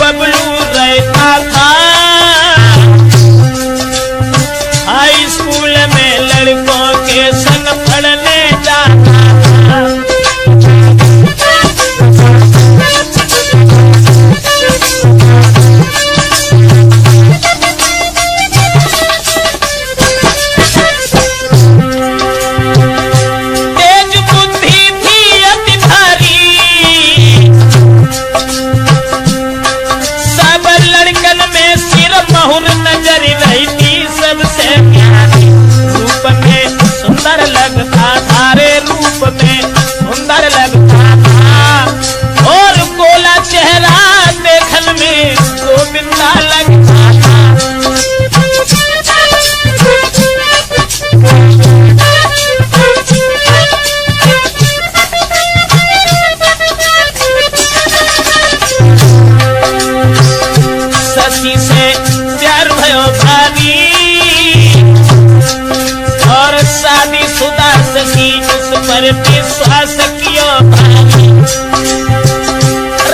बबलू रहता था high school में लड़कों के संग पढ़ने जाता था। तेज बुद्धि थी अति भारी, सब लड़कन में सिर महुर नजर रहती सबसे प्यारी। रूप में सुंदर लगता था रे, रूप में सुंदर लगता था और गोला चेहरा देखन में गोविंदा लगता था। शशि से प्यार भयो भारी और शादी शुदा शशि उस पर विश्वास कियो भारी।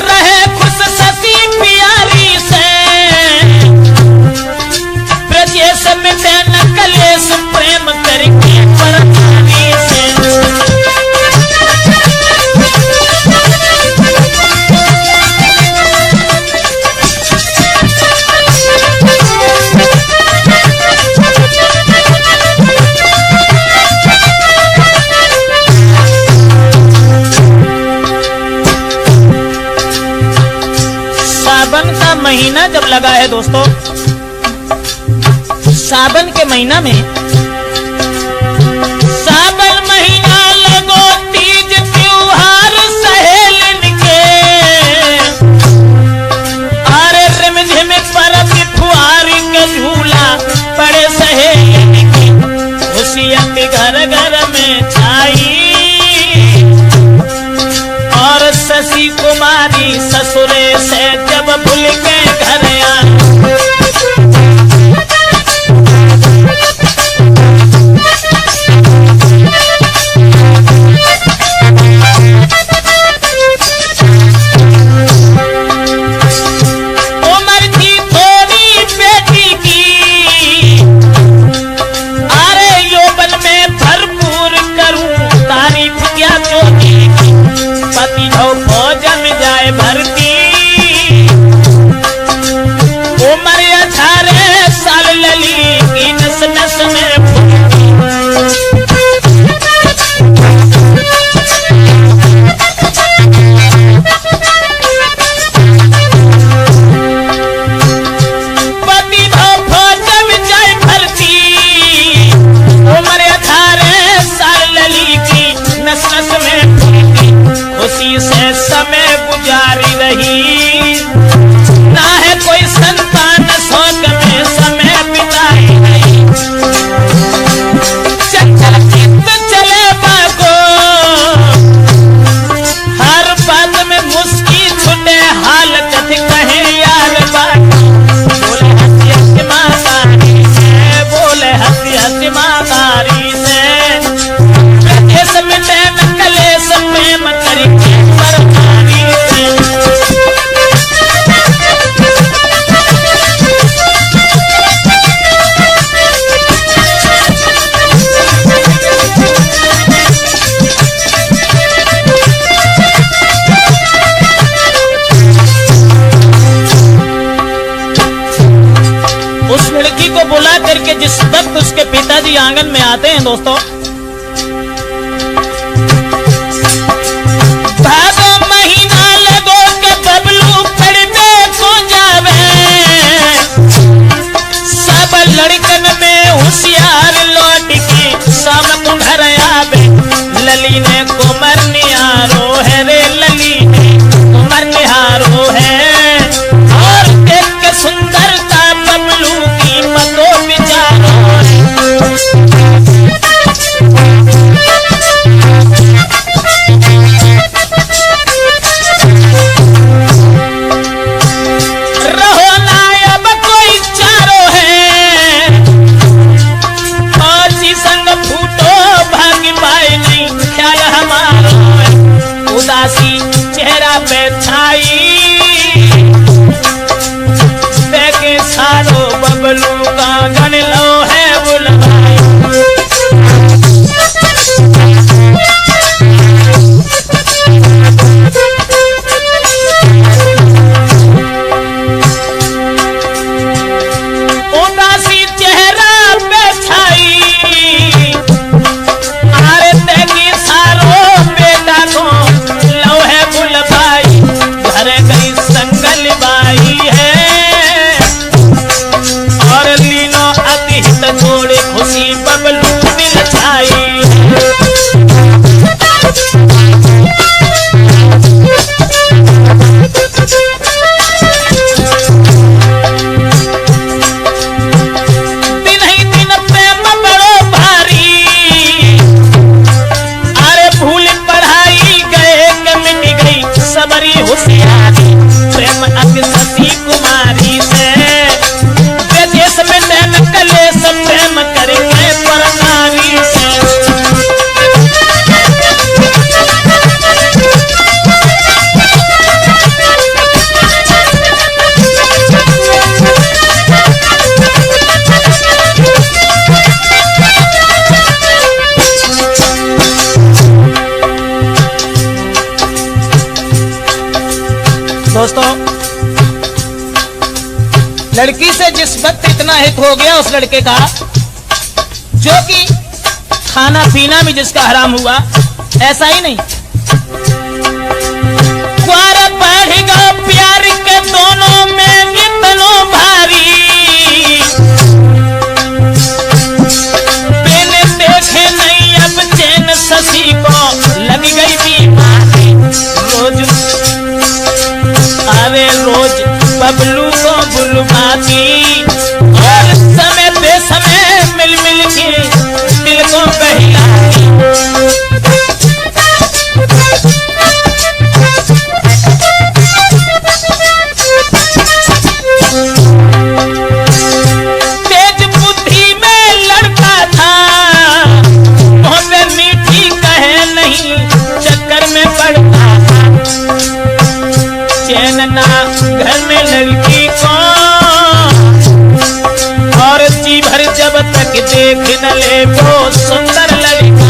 रहे खुश शशि प्यारी से, ब्रजेश मिटे न कलेश प्रेम करके परधारी से। सावन का महीना जब लगा है दोस्तों, सावन के महीना में, सावन महीना लगो तीज त्योहार सहेलन के, अरे रिमझिम परब फुहारी के झूला पड़े सहेलन के। खुशियाँ घर घर में छाई और शशि कुमारी ससुरे से जब भूल के घर आई। उम्र थी थोड़ी बेटी की, अरे यौवन में भरपूर करूं तारीफ क्या चोटी की। पति हो फौज में जाए भर्ती, उम्र 18 साल लली की नस नस में फूटी। पति हो फौज में जाए भर्ती, उम्र 18 साल लली की नस नस में फूटी। खुशी से समय गुजारी रही, ना है कोई संतान शोक में समय बिताई रही। चंचल चित्त चले बागो, हर बात में मुस्की छुटे हाल कथ कहे यार बागो। बोले हंसी हंसी मातारी से, बोले हंसी हंसी मातारी से, प्रदेश में न कलेश प्रेम करके परधारी से। उस लड़की को बुला करके जिस वक्त उसके पिताजी आंगन में आते हैं दोस्तों, भादो महीना लगो के बबलू पड़ने को जावे, सब लड़कन में होशियार लौट के शाम घर आवे। लली ने कुमर निहारो है रे, लली ने कुमर निहारो है और देख के सुंदरता बबलू की मतो विचारो है। लड़की से जिस वक्त इतना हित हो गया उस लड़के का, जो कि खाना पीना भी जिसका हराम हुआ, ऐसा ही नहीं, कुआरा बढ़ेगा प्यार के दोनों में इतनो भारी, मैंने देखे नहीं अब चैन शशि को लग गई बीमारी, रोज आवे रोज बबलू को बुलवाती और समय पे समय मिल मिल के दिल को बहलाती। तेज बुद्धि में लड़का था, मुँह पे मीठी कहे नहीं, चक्कर में पड़ता था, चैन ना घर में लड़की को, और जी भर जब तक देख न ले वो सुंदर लड़का।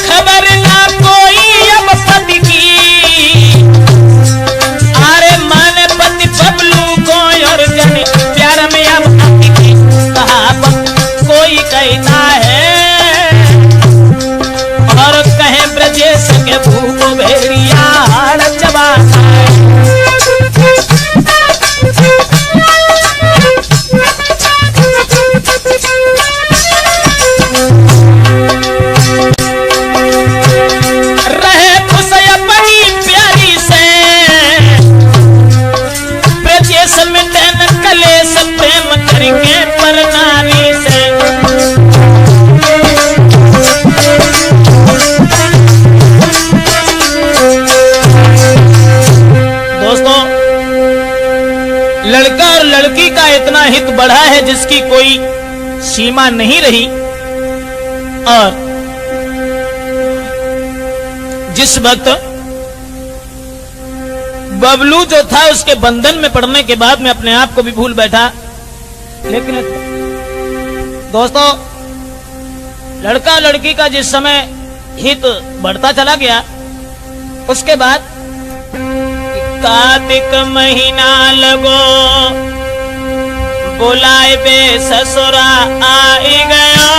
खबर ना कोई अब पति की, अरे माने पति बबलू को और जन प्यार में अब पति की, कहा कोई कहता है और कहे ब्रजेश के भूख भेड़िया चबाता है। रहे खुश अपनी प्यारी से, ब्रजेश मिटे न कलेश प्रेम करके पर नारी से। दोस्तों, लड़का और लड़की का इतना हित बढ़ा है जिसकी कोई सीमा नहीं रही, और जिस वक्त बबलू जो था उसके बंधन में पड़ने के बाद में अपने आप को भी भूल बैठा। लेकिन दोस्तों, लड़का लड़की का जिस समय हित बढ़ता चला गया, उसके बाद कार्तिक महीना लगो बुलाए बे ससुरा आई गया,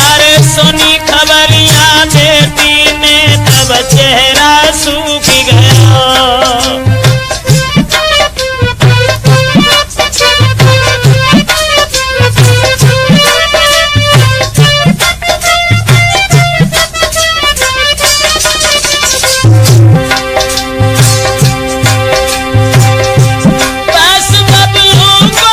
अरे सुनी खबरियां बेटी ने तब चेहरा सूख गया। बस बबलू को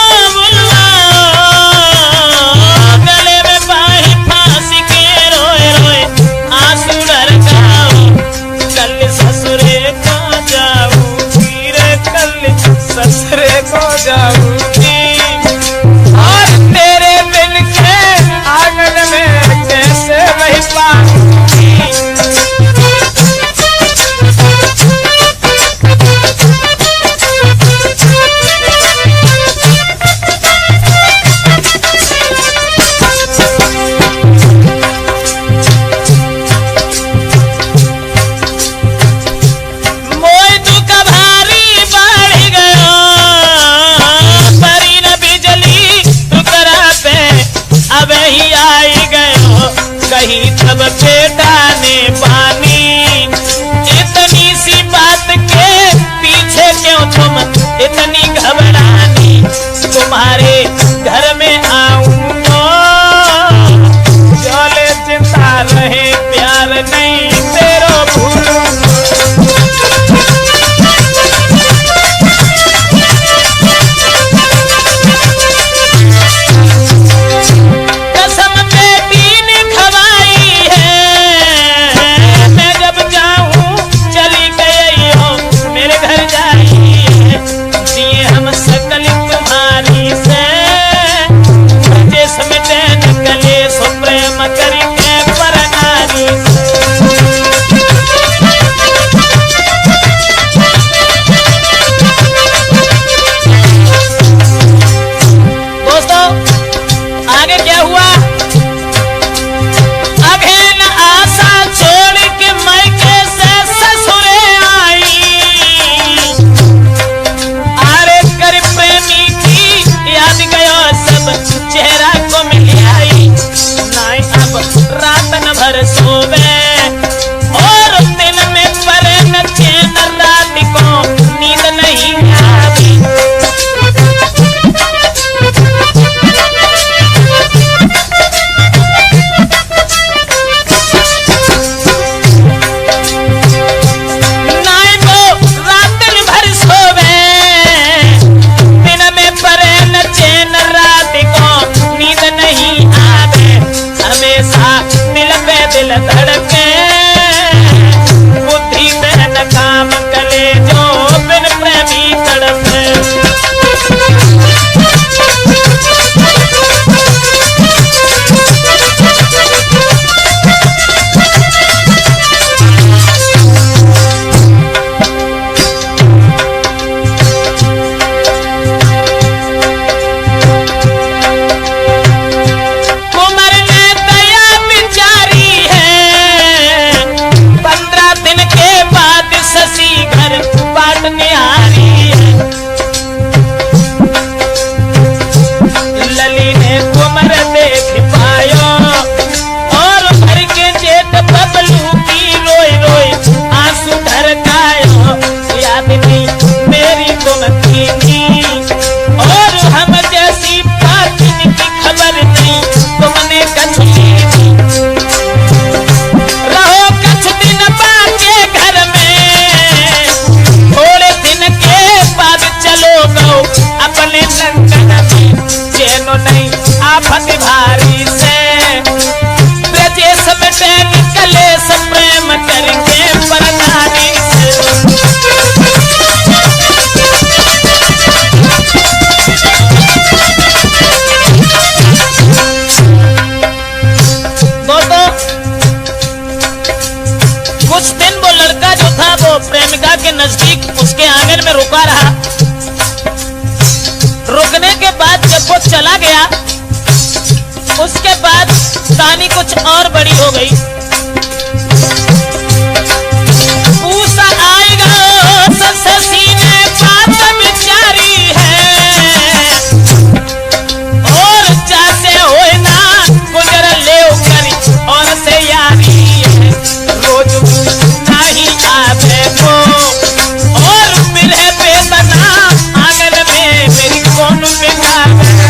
जाने लंदन में चैनो नहीं आफत भारी से ब्रजेश मिटे निकले सब प्रेम करेंगे परनारी से। दोस्तों कुछ दिन वो लड़का जो था वो प्रेमिका के नजदीक उसके आंगन में रुका रहा। रुकने के बाद जब वो चला गया उसके बाद कहानी कुछ और बड़ी हो गई। पूसा आएगा सबसे सीने बात बिचारी है और जैसे होए ना गुजर ले करी और से यारी है रोज नहीं आवे वो और मिले बेतना आंगन में मेरी कौन बेकार है।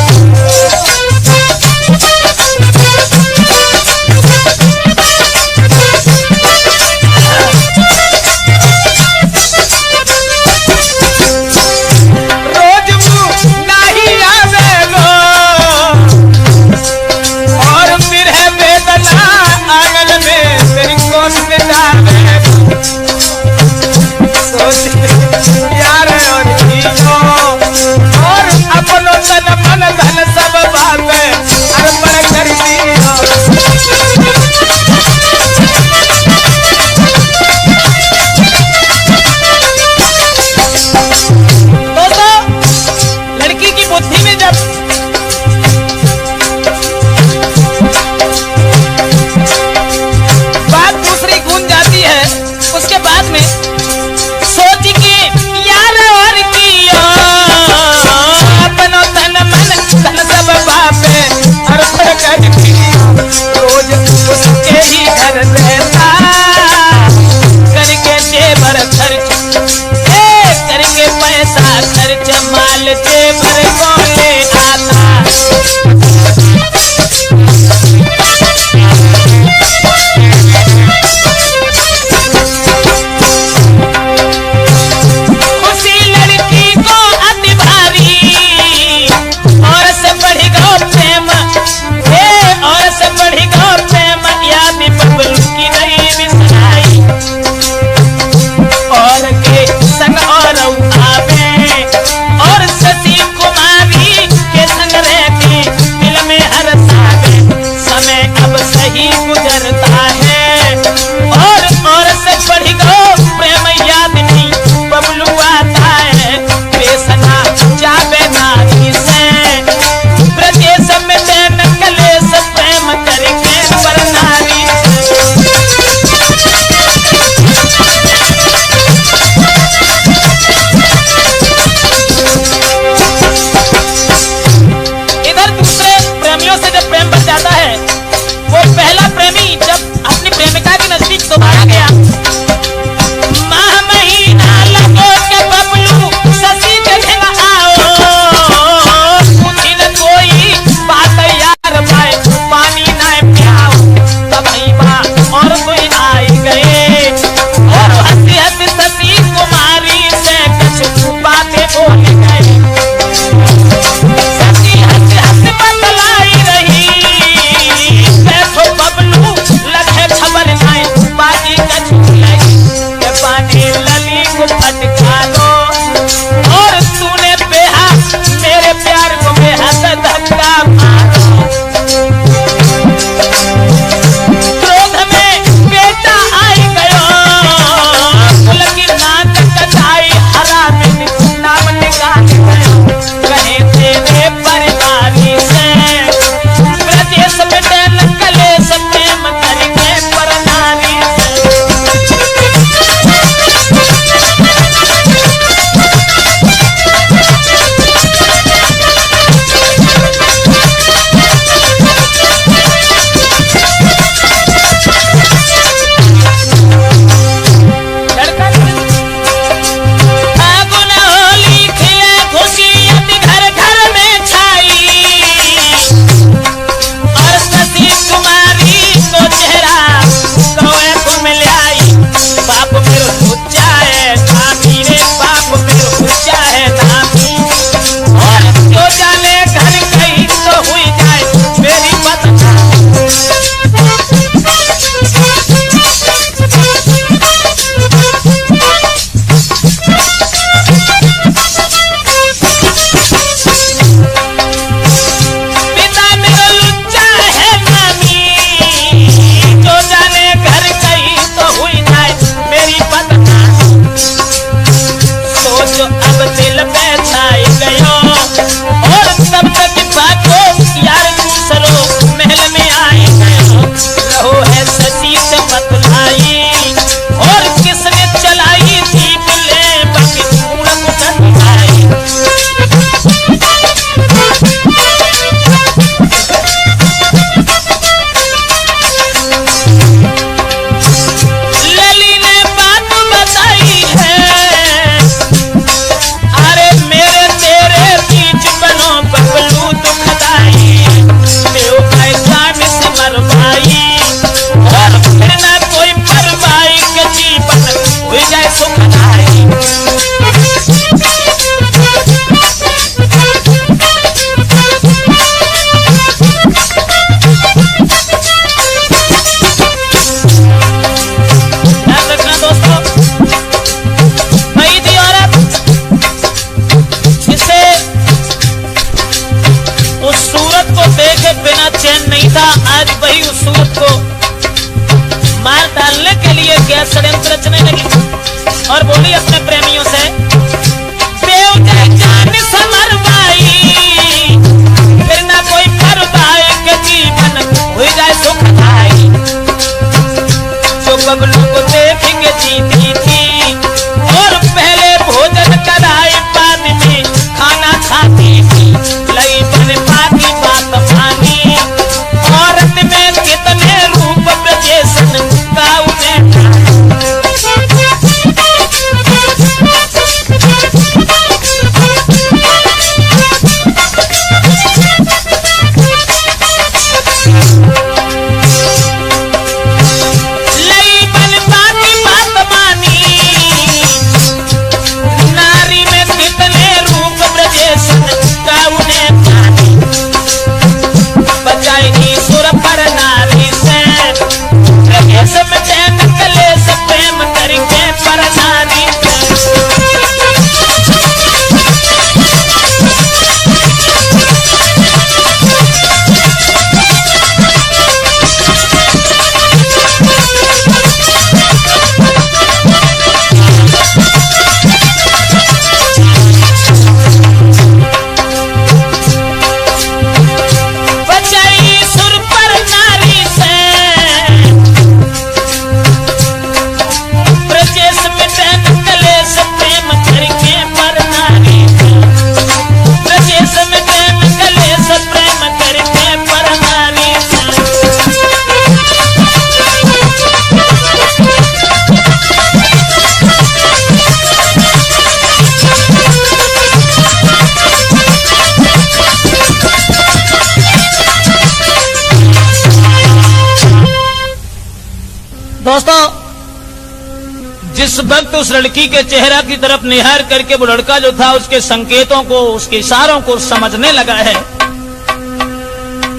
उस वक्त उस लड़की के चेहरा की तरफ निहार करके वो लड़का जो था उसके संकेतों को, उसके इशारों को समझने लगा है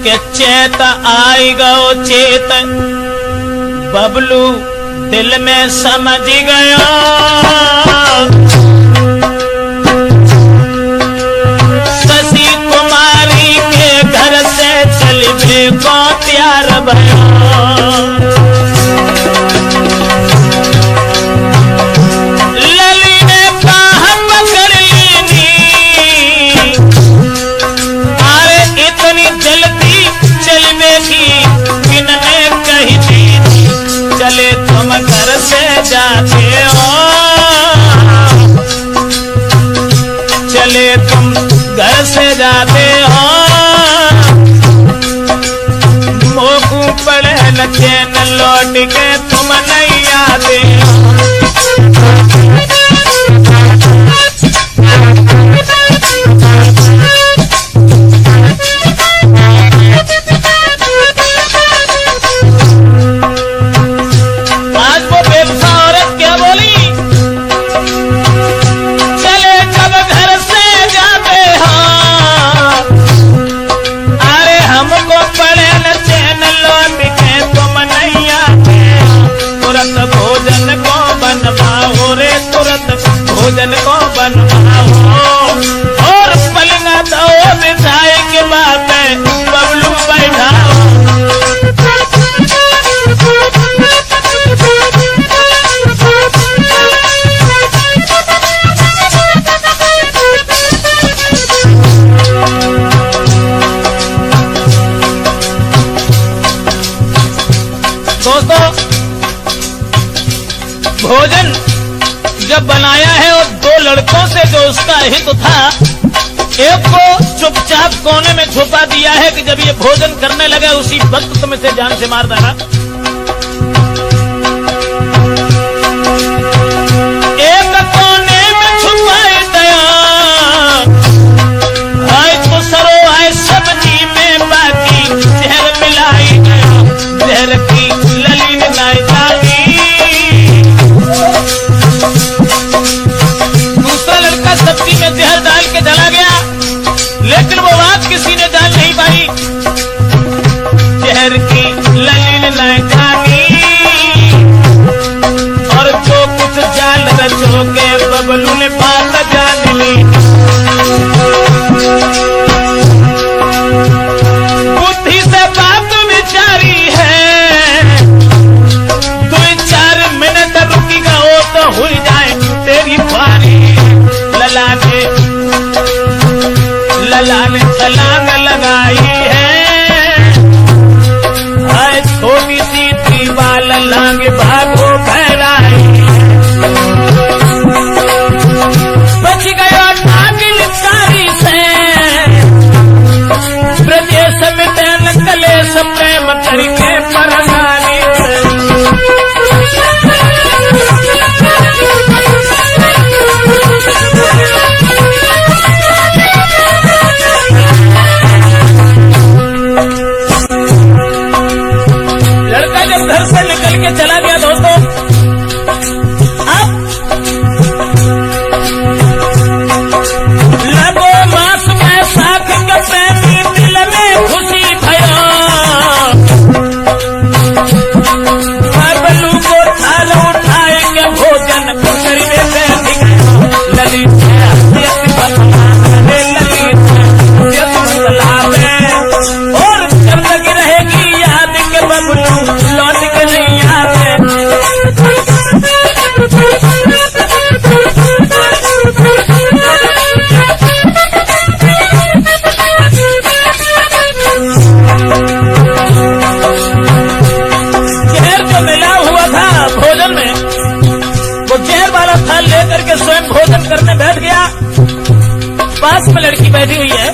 कि चेत आई गो चेत, बबलू दिल में समझ गया, शशि कुमारी के घर से चलने को तैयार भयो। लली ने बाह पकड़ लीनी, अरे इतनी जल्दी चलने की किनने कही थी, चले तुम घर से जाते हो, चले तुम घर से जाते हो, मोकू पड़े न चैन लौट के तुम नहीं आते हो। आज वो बेवफा औरत क्या बोली, चले जब घर से जाते हो, अरे हमको पड़े न चैन लौट के तुम नहीं आते, तुरंत भोजन को बनवाओ रे, तुरंत भोजन को बनवाओ, और पलंगा दो बिछाए के बाद बबलू बैठाओ। दोस्तों, भोजन जब बनाया है और दो लड़कों से जो उसका हित था, एक को चुपचाप कोने में छुपा दिया है कि जब ये भोजन करने लगे उसी वक्त तुम इसे जान से मार डाला। एक कोने में छुपाए दया, आए तो सरो आए सब्जी में बाकी जहर मिलाई गया, जहर की लली ने लाई जागी। दूसरा लड़का सब्जी में जहर डाल के चला गया, लेकिन वो बात किसी ने जान नहीं पाई, जहर की लली ने लाई जागी, और जो कुछ जान रचोगे बबलू ने बात जान ली। बुद्धि से बात विचारी है, 2-4 मिनट रुकेगा वो तो हो जाए तेरी बारी। लला ने छलांग लगाई है, छोटी सी दीवाल लांग भागो फैलाई, बच गया नागिन कारी से, ब्रजेश मिटन कलेश प्रेम करके परनानी घर से निकल के चला गया। दोस्तों, अब लगो मास में साथ के प्रेमी दिल में खुशी भयो, बबलू को थाल उठाए के भोजन करने से ललित और जब लगी रहेगी याद के बबलू लौट के नहीं आते। जहर जो मिला हुआ था भोजन में, वो जहर वाला थाल लेकर के स्वयं भोजन करने बैठ गया। पास में लड़की बैठी हुई है,